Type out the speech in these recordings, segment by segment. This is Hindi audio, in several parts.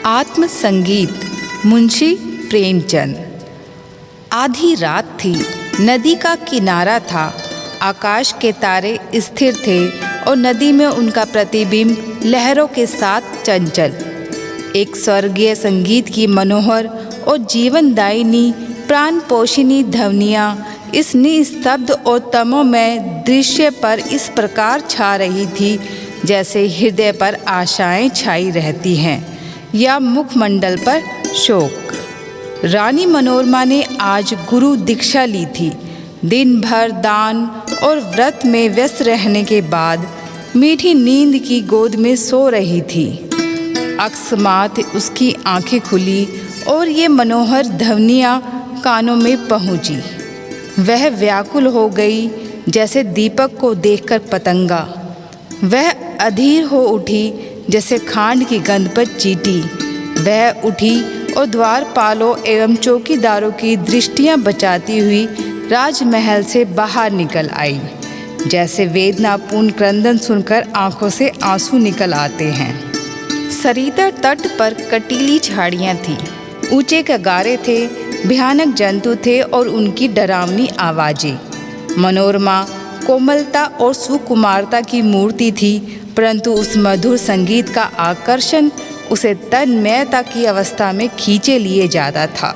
आत्म संगीत मुंशी प्रेमचंद। आधी रात थी, नदी का किनारा था, आकाश के तारे स्थिर थे और नदी में उनका प्रतिबिंब लहरों के साथ चंचल। एक स्वर्गीय संगीत की मनोहर और जीवनदायिनी प्राणपोषिनी ध्वनियाँ इस निस्तब्ध और तमोमय दृश्य पर इस प्रकार छा रही थी जैसे हृदय पर आशाएं छाई रहती हैं या मुखमंडल पर शोक। रानी मनोरमा ने आज गुरु दीक्षा ली थी। दिन भर दान और व्रत में व्यस्त रहने के बाद मीठी नींद की गोद में सो रही थी। अकस्मात उसकी आंखें खुली और ये मनोहर ध्वनियाँ कानों में पहुँची। वह व्याकुल हो गई जैसे दीपक को देखकर पतंगा। वह अधीर हो उठी जैसे खांड की गंध पर चींटी। वह उठी और द्वारपालों एवं चौकीदारों की दृष्टियां बचाती हुई राजमहल से बाहर निकल आई। जैसे वेदनापूर्ण क्रंदन सुनकर आंखों से आंसू निकल आते हैं। सरिता तट पर कटीली झाड़ियां थीं, ऊंचे कगारे थे, भयानक जंतु थे और उनकी डरावनी आवाज़ें। मनोरमा कोमलता और सुकुमारता की मूर्ति थी, परंतु उस मधुर संगीत का आकर्षण उसे तन्मयता की अवस्था में खींचे लिए जाता था।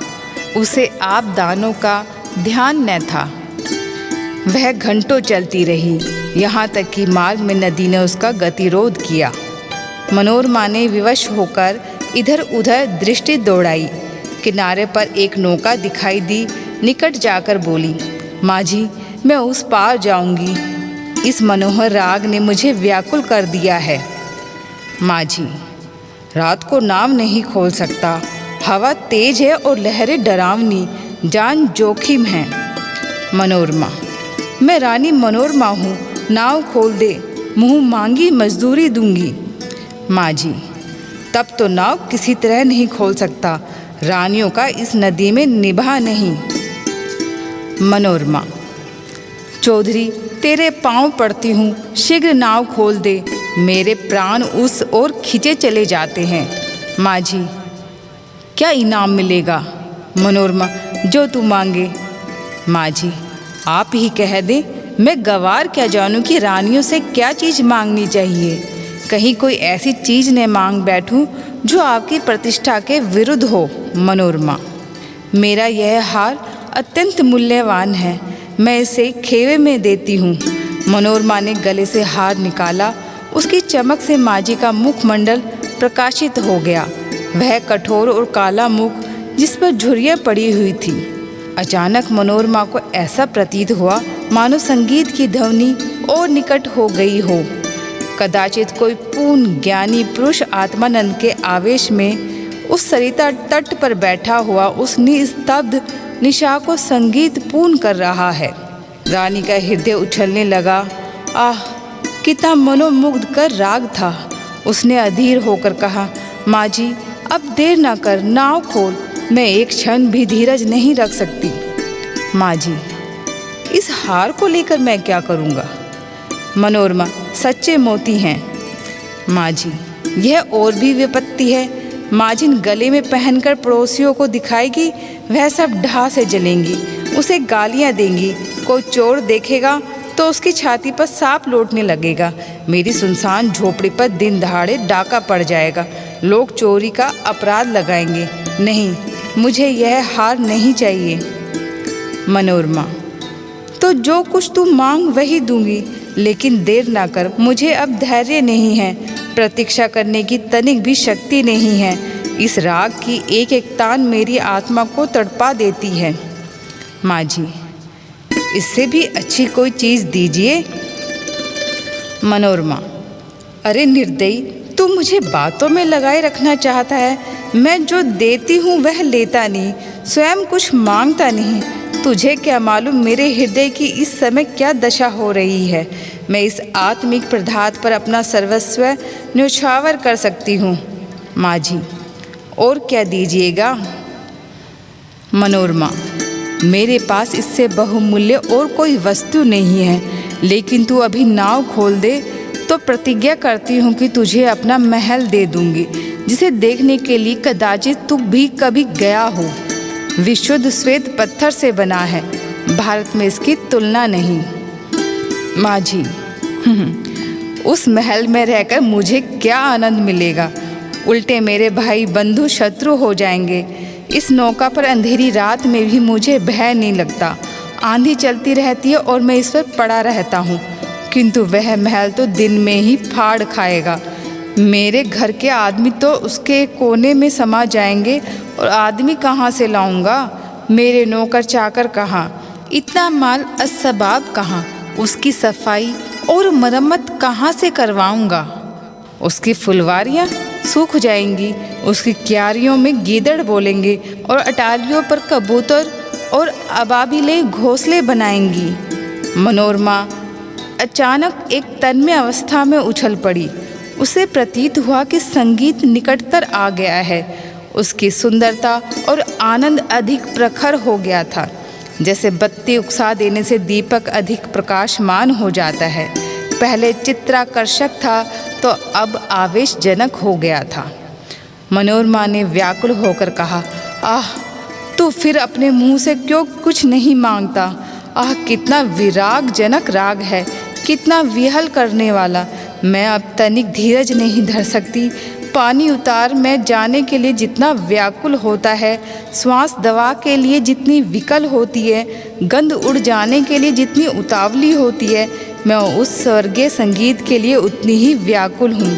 उसे आपदानों का ध्यान न था। वह घंटों चलती रही, यहाँ तक कि मार्ग में नदी ने उसका गतिरोध किया। मनोरमा ने विवश होकर इधर उधर दृष्टि दौड़ाई। किनारे पर एक नौका दिखाई दी। निकट जाकर बोली, माँ जी, मैं उस पार जाऊंगी। इस मनोहर राग ने मुझे व्याकुल कर दिया है। माँ जी, रात को नाव नहीं खोल सकता। हवा तेज है और लहरें डरावनी, जान जोखिम है। मनोरमा, मैं रानी मनोरमा हूँ, नाव खोल दे, मुँह मांगी मजदूरी दूंगी। माँ जी, तब तो नाव किसी तरह नहीं खोल सकता। रानियों का इस नदी में निभा नहीं। मनोरमा, चौधरी, तेरे पाँव पड़ती हूँ, शीघ्र नाव खोल दे। मेरे प्राण उस ओर खिंचे चले जाते हैं। माँ जी, क्या इनाम मिलेगा? मनोरमा, जो तू मांगे। माँ जी, आप ही कह दें, मैं गवार क्या जानूँ कि रानियों से क्या चीज़ मांगनी चाहिए। कहीं कोई ऐसी चीज़ न मांग बैठूँ जो आपकी प्रतिष्ठा के विरुद्ध हो। मनोरमा, मेरा यह हार अत्यंत मूल्यवान है, मैं इसे खेवे में देती हूँ। मनोरमा ने गले से हार निकाला। उसकी चमक से माजी का मुखमंडल प्रकाशित हो गया। वह कठोर और काला मुख जिस पर झुर्रियाँ पड़ी हुई थी। अचानक मनोरमा को ऐसा प्रतीत हुआ मानो संगीत की ध्वनि और निकट हो गई हो। कदाचित कोई पूर्ण ज्ञानी पुरुष आत्मानंद के आवेश में उस सरिता तट पर बैठा हुआ उस निस्तब्ध निशा को संगीत पूर्ण कर रहा है। रानी का हृदय उछलने लगा। आह, कितना मनोमुग्ध कर राग था। उसने अधीर होकर कहा, माँ जी, अब देर ना कर, नाव खोल। मैं एक क्षण भी धीरज नहीं रख सकती। माँ जी, इस हार को लेकर मैं क्या करूँगा? मनोरमा, सच्चे मोती हैं। माँ जी, यह और भी विपत्ति है। माँ जिन गले में पहनकर पड़ोसियों को दिखाएगी, वह सब ढाह से जलेंगी, उसे गालियाँ देंगी। कोई चोर देखेगा तो उसकी छाती पर सांप लौटने लगेगा। मेरी सुनसान झोपड़ी पर दिन दहाड़े डाका पड़ जाएगा। लोग चोरी का अपराध लगाएंगे। नहीं, मुझे यह हार नहीं चाहिए। मनोरमा, तो जो कुछ तू मांग वही दूंगी, लेकिन देर ना कर। मुझे अब धैर्य नहीं है, प्रतीक्षा करने की तनिक भी शक्ति नहीं है। इस राग की एक एक तान मेरी आत्मा को तड़पा देती है। माँ जी, इससे भी अच्छी कोई चीज़ दीजिए। मनोरमा, अरे निर्दयी, तू मुझे बातों में लगाए रखना चाहता है। मैं जो देती हूँ वह लेता नहीं, स्वयं कुछ मांगता नहीं। तुझे क्या मालूम मेरे हृदय की इस समय क्या दशा हो रही है। मैं इस आत्मिक पदार्थ पर अपना सर्वस्व न्यौछावर कर सकती हूँ। माँ जी, और क्या दीजिएगा? मनोरमा, मेरे पास इससे बहुमूल्य और कोई वस्तु नहीं है, लेकिन तू अभी नाव खोल दे तो प्रतिज्ञा करती हूँ कि तुझे अपना महल दे दूँगी, जिसे देखने के लिए कदाचित तू भी कभी गया हो। विशुद्ध श्वेत पत्थर से बना है, भारत में इसकी तुलना नहीं। माझी उस महल में रहकर मुझे क्या आनंद मिलेगा, उल्टे मेरे भाई बंधु शत्रु हो जाएंगे। इस नौका पर अंधेरी रात में भी मुझे भय नहीं लगता। आंधी चलती रहती है और मैं इस पर पड़ा रहता हूँ, किंतु वह महल तो दिन में ही फाड़ खाएगा। मेरे घर के आदमी तो उसके कोने में समा जाएंगे और आदमी कहाँ से लाऊंगा? मेरे नौकर चाकर कहाँ? इतना माल असबाब कहाँ? उसकी सफाई और मरम्मत कहाँ से करवाऊंगा? उसकी फुलवारियाँ सूख जाएंगी, उसकी क्यारियों में गीदड़ बोलेंगे और अटारियों पर कबूतर और अबाबिले घोंसले बनाएंगी। मनोरमा अचानक एक तन्मय अवस्था में उछल पड़ी। उसे प्रतीत हुआ कि संगीत निकटतर आ गया है। उसकी सुंदरता और आनंद अधिक प्रखर हो गया था। जैसे बत्ती उकसा देने से दीपक अधिक प्रकाशमान हो जाता है। पहले चित्राकर्षक था तो अब आवेशजनक हो गया था। मनोरमा ने व्याकुल होकर कहा, आह, तू फिर अपने मुंह से क्यों कुछ नहीं मांगता? आह, कितना विरागजनक राग है, कितना विहल करने वाला। मैं अब तनिक धीरज नहीं धर सकती। पानी उतार में जाने के लिए जितना व्याकुल होता है, श्वास दवा के लिए जितनी विकल होती है, गंध उड़ जाने के लिए जितनी उतावली होती है, मैं उस स्वर्गीय संगीत के लिए उतनी ही व्याकुल हूँ।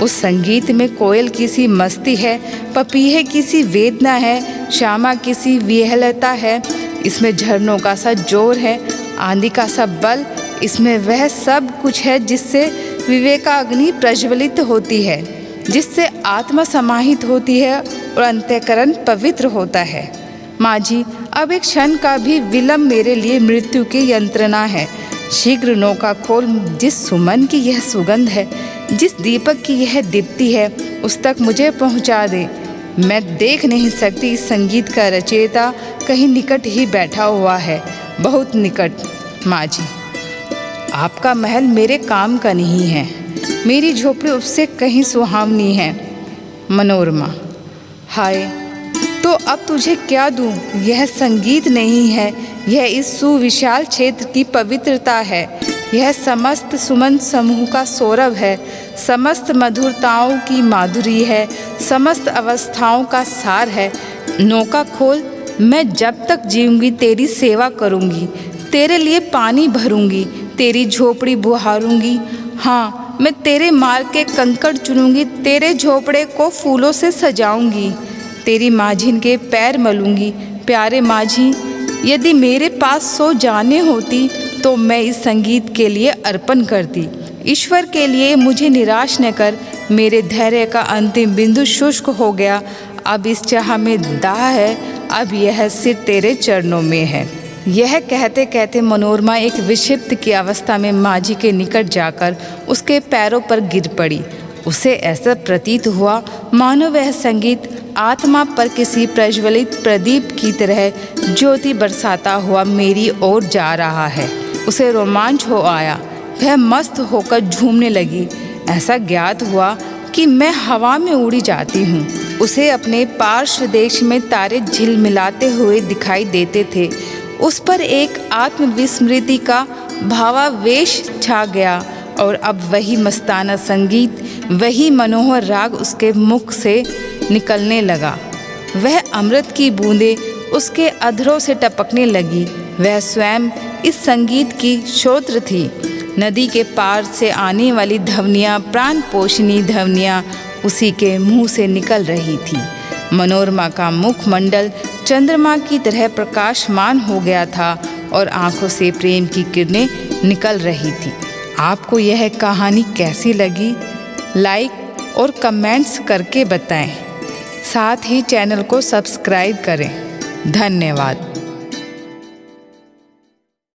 उस संगीत में कोयल की सी मस्ती है, पपीहे की सी वेदना है, श्यामा की सी विहलता है। इसमें झरनों का सा जोर है, आंधी का सा बल। इसमें वह सब कुछ है जिससे विवेकाग्नि प्रज्वलित होती है, जिससे आत्मा समाहित होती है और अंतःकरण पवित्र होता है। माझी, अब एक क्षण का भी विलंब मेरे लिए मृत्यु की यंत्रणा है। शीघ्र नौका खोल। जिस सुमन की यह सुगंध है, जिस दीपक की यह दीप्ति है, उस तक मुझे पहुंचा दे। मैं देख नहीं सकती। इस संगीत का रचयिता कहीं निकट ही बैठा हुआ है, बहुत निकट। माझी, आपका महल मेरे काम का नहीं है, मेरी झोपड़ी उससे कहीं सुहावनी है। मनोरमा, हाय, तो अब तुझे क्या दूं? यह संगीत नहीं है, यह इस सुविशाल क्षेत्र की पवित्रता है। यह समस्त सुमन समूह का सौरभ है, समस्त मधुरताओं की माधुरी है, समस्त अवस्थाओं का सार है। नौका खोल। मैं जब तक जीऊँगी तेरी सेवा करूँगी, तेरे लिए पानी भरूँगी, तेरी झोपड़ी बुहारूँगी। हाँ, मैं तेरे मार्ग के कंकड़ चुनूँगी, तेरे झोपड़े को फूलों से सजाऊँगी, तेरी माझिन के पैर मलूँगी। प्यारे माझी, यदि मेरे पास 100 जानें होती तो मैं इस संगीत के लिए अर्पण करती। ईश्वर के लिए मुझे निराश न कर। मेरे धैर्य का अंतिम बिंदु शुष्क हो गया। अब इस चाह में दाह है, अब यह सिर तेरे चरणों में है। यह कहते कहते मनोरमा एक विक्षिप्त की अवस्था में माझी के निकट जाकर उसके पैरों पर गिर पड़ी। उसे ऐसा प्रतीत हुआ मानो वह संगीत आत्मा पर किसी प्रज्वलित प्रदीप की तरह ज्योति बरसाता हुआ मेरी ओर जा रहा है। उसे रोमांच हो आया। वह मस्त होकर झूमने लगी। ऐसा ज्ञात हुआ कि मैं हवा में उड़ी जाती हूँ। उसे अपने पार्श्व देश में तारे झिलमिलाते हुए दिखाई देते थे। उस पर एक आत्मविस्मृति का भावावेश छा गया और अब वही मस्ताना संगीत, वही मनोहर राग उसके मुख से निकलने लगा। वह अमृत की बूंदें उसके अधरों से टपकने लगी। वह स्वयं इस संगीत की श्रोत्र थी। नदी के पार से आने वाली ध्वनियाँ, प्राण पोषिणी ध्वनियाँ उसी के मुंह से निकल रही थी। मनोरमा का मुखमंडल चंद्रमा की तरह प्रकाशमान हो गया था और आंखों से प्रेम की किरणें निकल रही थी। आपको यह कहानी कैसी लगी? लाइक और कमेंट्स करके बताएं। साथ ही चैनल को सब्सक्राइब करें। धन्यवाद।